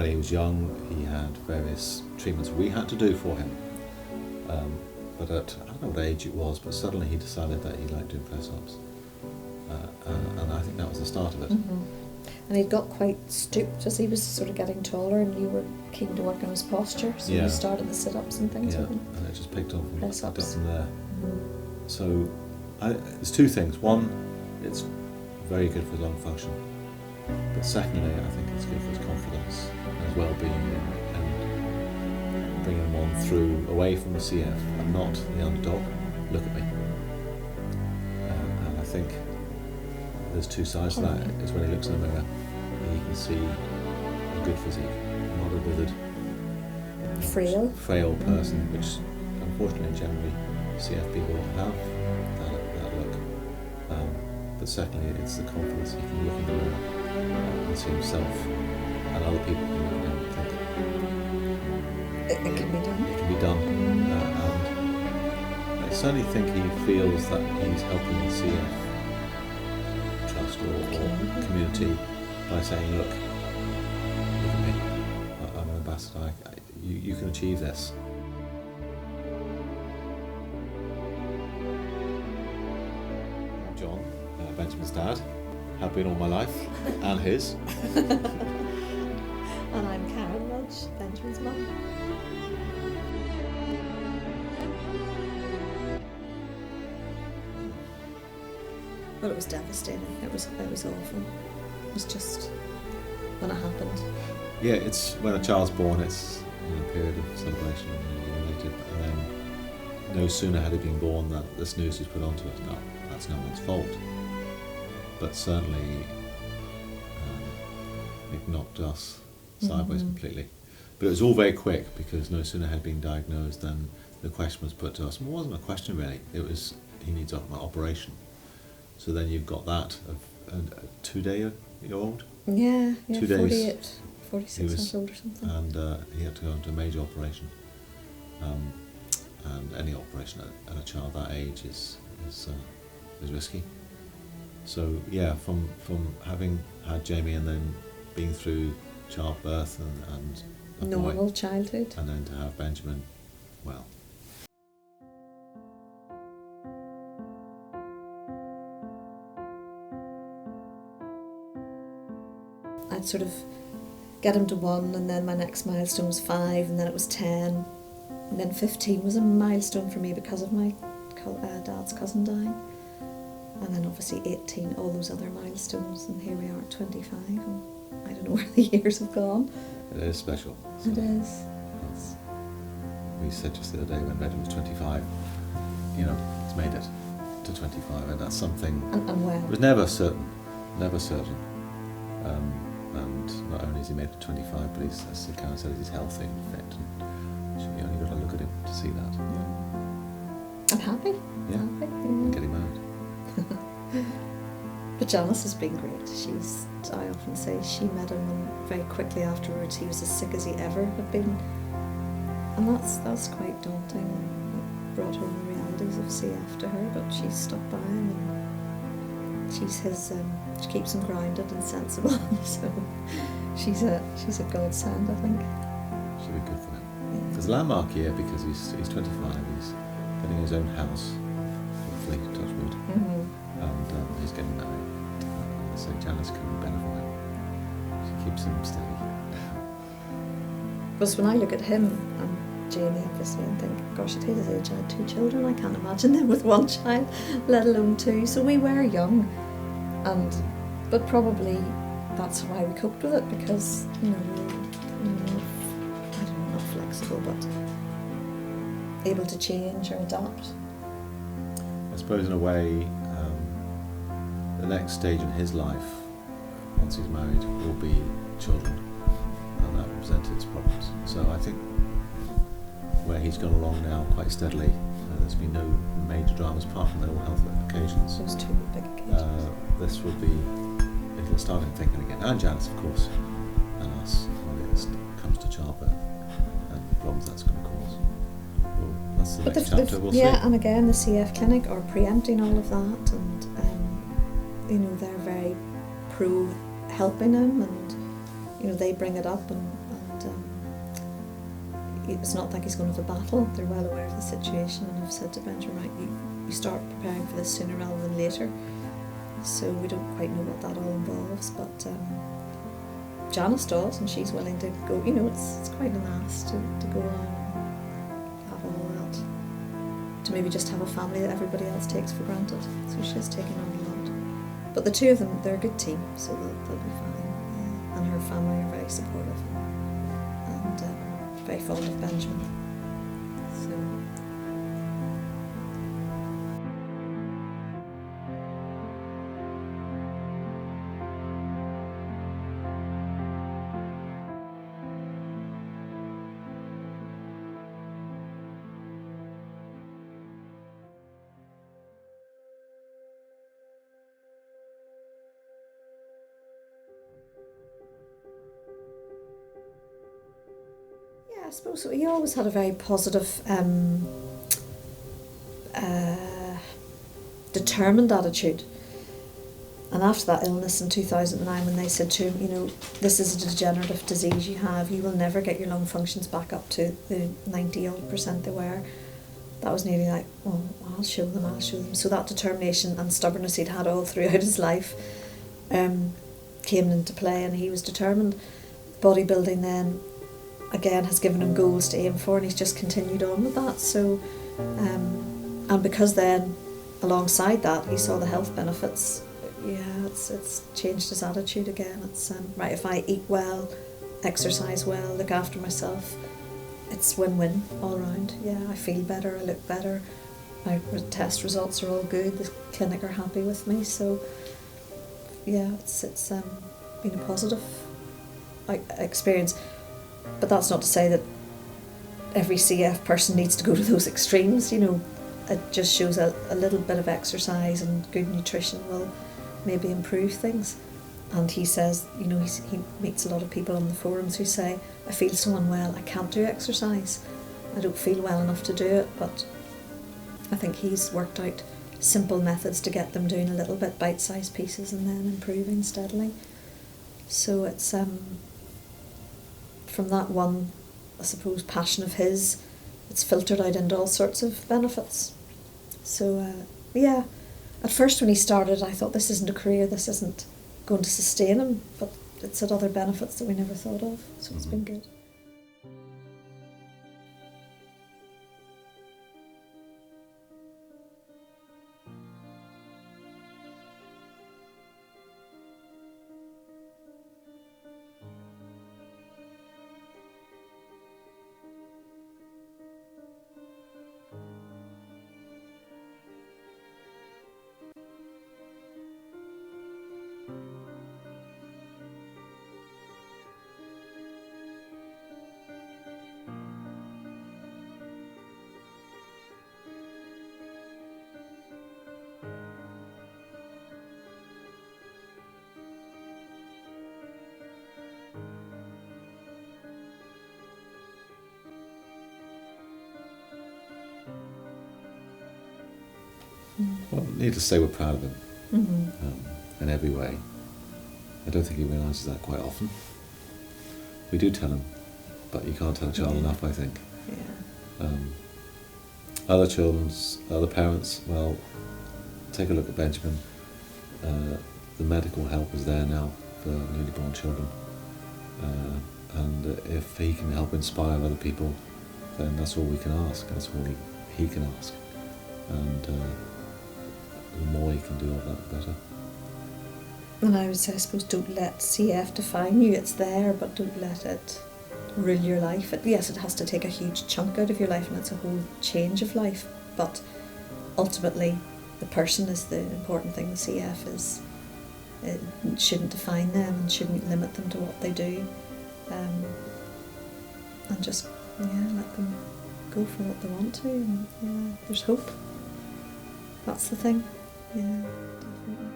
when he was young, he had various treatments we had to do for him. But at, I don't know what age it was, but suddenly he decided that he liked doing press-ups. And I think that was the start of it. Mm-hmm. And he got quite stooped as he was sort of getting taller, and you were keen to work on his posture, so you started the sit-ups and things with him. And it just picked up from Press-ups. there. Mm-hmm. So there's two things. One, it's very good for his lung function. But secondly, I think it's good for his confidence and his well-being, and bringing him on through, away from the CF. I'm not the underdog, look at me. And I think there's two sides to that. Is when he looks in the mirror, he can see a good physique, not a withered, frail person, which unfortunately generally CF people have that look. But secondly, it's the confidence. He can look in the mirror and see himself and other people can look at him and think it can be done. It can be done. And I certainly think he feels that he's helping the CF trust or community by saying, look at me, I'm an ambassador, you can achieve this. I'm John, Benjamin's dad, have been all my life, and his. And I'm Karen Mudge, Benjamin's mum. Well, it was devastating. It was awful. It was just when it happened. Yeah, it's when a child's born, it's a period of celebration and related, and then no sooner had he been born that this news is put onto us. No, that's no one's fault. But certainly it knocked us sideways completely. But it was all very quick, because no sooner had been diagnosed than the question was put to us. Well, it wasn't a question really, it was, he needs an operation. So then you've got that of a 2-day-old? Yeah, 2 days. 46 months old or something. And he had to go into a major operation. And any operation at a child that age is risky. So yeah, from having had Jamie and then being through childbirth and a normal boy, childhood, and then to have Benjamin, well. I'd sort of get him to 1, and then my next milestone was 5, and then it was 10, and then 15 was a milestone for me because of my dad's cousin dying, and then obviously 18, all those other milestones, and here we are at 25, and I don't know where the years have gone. It is special. So it is. We said just the other day when Benjamin was 25, he's made it to 25, and that's something. And well, it was never certain. And not only has he made it to 25, but he's, as Karen said, he's healthy and fit. And you only got to look at him to see that. I'm happy. Yeah. Happy. And getting married. But Janice has been great. I often say she met him, and very quickly afterwards he was as sick as he ever had been. And that's quite daunting. It brought home the realities of CF to her, but she stuck by him, and she's his. She keeps him grounded and sensible. So she's a godsend, I think. Should be good for him. Yeah. It's a landmark year because he's 25. He's getting his own house, hopefully, touch wood, and he's getting married. So Janice couldn't be better for him. She keeps him steady. Because when I look at him and Jamie, obviously, and think, gosh, at his age I had 2 children. I can't imagine them with 1 child, let alone 2. So we were young, but probably that's why we coped with it, because we were, I don't know, not flexible, but able to change or adapt. I suppose in a way, the next stage in his life, once he's married, will be children, and that presents its problems. So I think where he's gone along now quite steadily, there's been no major dramas apart from the ill health occasions. Those 2 big occasions. This will be, it'll start him thinking again, and Janice of course, and us, when it comes to childbirth and the problems that's going to cause. Well, that's the next chapter we'll see. Yeah, and again the CF clinic are preempting all of that, and they're very pro helping him, and they bring it up, and and it's not like he's going to the battle. They're well aware of the situation, and I've said to Benjamin, right, you start preparing for this sooner rather than later. So we don't quite know what that all involves, but Janice does, and she's willing to go. You know, it's quite an ask to go along and have all that, to maybe just have a family that everybody else takes for granted. So she's taking on a lot. But the two of them, they're a good team, so they'll be fine. Yeah. And her family are very supportive and very fond of Benjamin. So. Yeah, I suppose so. He always had a very positive, determined attitude. And after that illness in 2009, when they said to him, you know, this is a degenerative disease you have, you will never get your lung functions back up to the 90% they were, that was nearly like, well, I'll show them. So that determination and stubbornness he'd had all throughout his life came into play, and he was determined. Bodybuilding then, again, has given him goals to aim for, and he's just continued on with that. So, and because then, alongside that, he saw the health benefits. Yeah, it's changed his attitude again. It's right, if I eat well, exercise well, look after myself, it's win-win all around. Yeah, I feel better, I look better, my test results are all good, the clinic are happy with me. So yeah, it's been a positive experience. But that's not to say that every CF person needs to go to those extremes. You know, it just shows a little bit of exercise and good nutrition will maybe improve things. And he says, you know, he meets a lot of people on the forums who say, I feel so unwell, I can't do exercise, I don't feel well enough to do it. But I think he's worked out simple methods to get them doing a little bit, bite-sized pieces, and then improving steadily. So it's from that one, I suppose, passion of his, it's filtered out into all sorts of benefits. So yeah, at first when he started, I thought, this isn't a career, this isn't going to sustain him, but it's had other benefits that we never thought of, so it's been good. Well, needless to say, we're proud of him in every way. I don't think he realises that quite often. We do tell him, but you can't tell a child enough, I think. Yeah. Other parents, well, take a look at Benjamin. The medical help is there now for newly born children. And if he can help inspire other people, then that's all we can ask. That's all he can ask. And the more he can do of that, the better. And I would say, I suppose, don't let CF define you. It's there, but don't let it rule your life. Yes, it has to take a huge chunk out of your life, and it's a whole change of life. But ultimately, the person is the important thing. The CF is, it shouldn't define them and shouldn't limit them to what they do. And just, let them go for what they want to. And there's hope. That's the thing. Yeah, definitely.